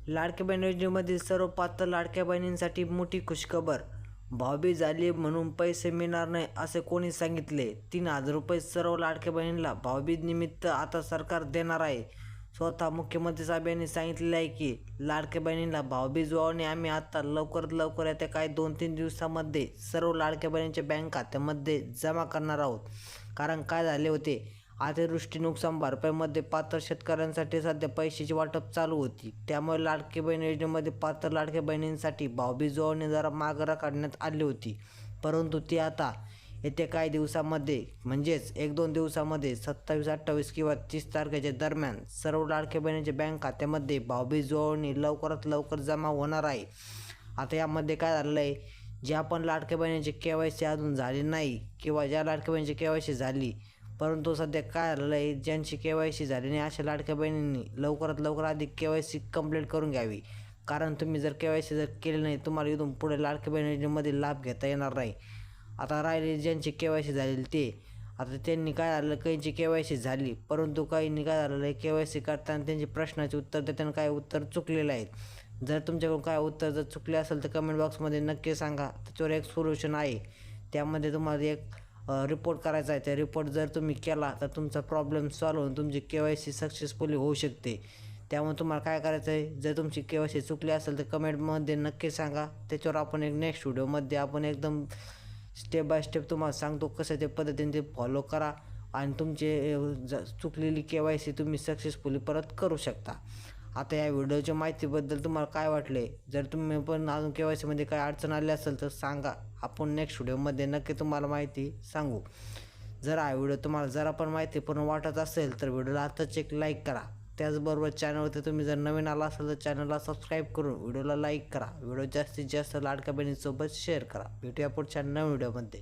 लाडक्या बहीण योजनेमधील सर्व पात्र लाडक्या बहिणींसाठी मोठी खुशखबर. भाऊबीज झाली म्हणून पैसे मिळणार नाही असे कोणी सांगितले? 3,000 रुपये सर्व लाडक्या बहिणींना भाऊबीज निमित्त आता सरकार देणार आहे. स्वतः मुख्यमंत्री साहेब यांनी सांगितलेले आहे की लाडक्या बहिणींना भाऊबीज ओवाळणी आम्ही आता लवकरात लवकर येत्या काही 2-3 दिवसामध्ये सर्व लाडक्या बहिणींच्या बँक खात्यामध्ये जमा करणार आहोत. कारण काय झाले होते, अतिवृष्टी नुकसान भरपाईमध्ये पात्र शेतकऱ्यांसाठी सध्या पैशाची वाटप चालू होती. त्यामुळे लाडकी बहीण योजनेमध्ये पात्र लाडक्या बहिणींसाठी भाऊबीज ओवाळणी जरा मागे काढण्यात आली होती. परंतु ती आता येत्या काही दिवसामध्ये म्हणजेच 1-2 दिवसामध्ये 27, 28 किंवा 30 तारखेच्या दरम्यान सर्व लाडक्या बहिणींच्या बँक खात्यामध्ये भाऊबीज ओवाळणी लवकरात लवकर जमा होणार आहे. आता यामध्ये काय झालेलं आहे, ज्या पण लाडक्या बहिणींची KYC अजून झाली नाही किंवा ज्या लाडक्या बहिणीची KYC झाली परंतु सध्या काय झालेलं आहे, ज्यांची KYC झाली नाही अशा लाडक्या बहिणींनी लवकरात लवकर आधी KYC कंप्लीट करून घ्यावी. कारण तुम्ही जर KYC जर केली नाही तुम्हाला इथून पुढे लाडक्या बहीण योजनेमध्ये लाभ घेता येणार नाही. आता राहिले ज्यांची KYC झालेली ते आता त्यांनी काय झालं, काहींची KYC झाली परंतु काहींनी काय झालेलं आहे, KYC करताना त्यांची प्रश्नाचे उत्तर देताना काही उत्तर चुकलेले आहेत. जर तुमच्याकडून काय उत्तर जर चुकले असेल तर कमेंट बॉक्समध्ये नक्की सांगा. त्याच्यावर एक सोल्युशन आहे, त्यामध्ये तुम्हाला एक रिपोर्ट करायचा आहे. त्या रिपोर्ट जर तुम्ही केला तर तुमचा प्रॉब्लेम सॉल्व्ह होऊन तुमची KYC सक्सेसफुली होऊ शकते. त्यामुळे तुम्हाला काय करायचं आहे, जर तुमची KYC चुकली असेल तर कमेंटमध्ये नक्की सांगा. त्याच्यावर आपण एक नेक्स्ट व्हिडिओमध्ये आपण एकदम स्टेप बाय स्टेप तुम्हाला सांगतो कसं ते पद्धतीने ते फॉलो करा आणि तुमचे चुकलेली KYC तुम्ही सक्सेसफुली परत करू शकता. आता या व्हिडिओच्या माहितीबद्दल तुम्हाला काय वाटले? जर तुम्ही पण अजून KYCमध्ये काय अडचण आली असेल तर सांगा, आपण नेक्स्ट व्हिडिओमध्ये नक्की तुम्हाला माहिती सांगू. जर हा व्हिडिओ तुम्हाला जरा पण माहितीपूर्ण वाटत असेल तर व्हिडिओला आताच एक लाईक करा. त्याचबरोबर चॅनलवरती तुम्ही जर नवीन आला असाल तर चॅनलला सबस्क्राईब करून व्हिडिओला लाईक करा. व्हिडिओ जास्तीत जास्त लाडक्या बहिणींसोबत शेअर करा. भेटूया पुढच्या नवीन व्हिडिओमध्ये.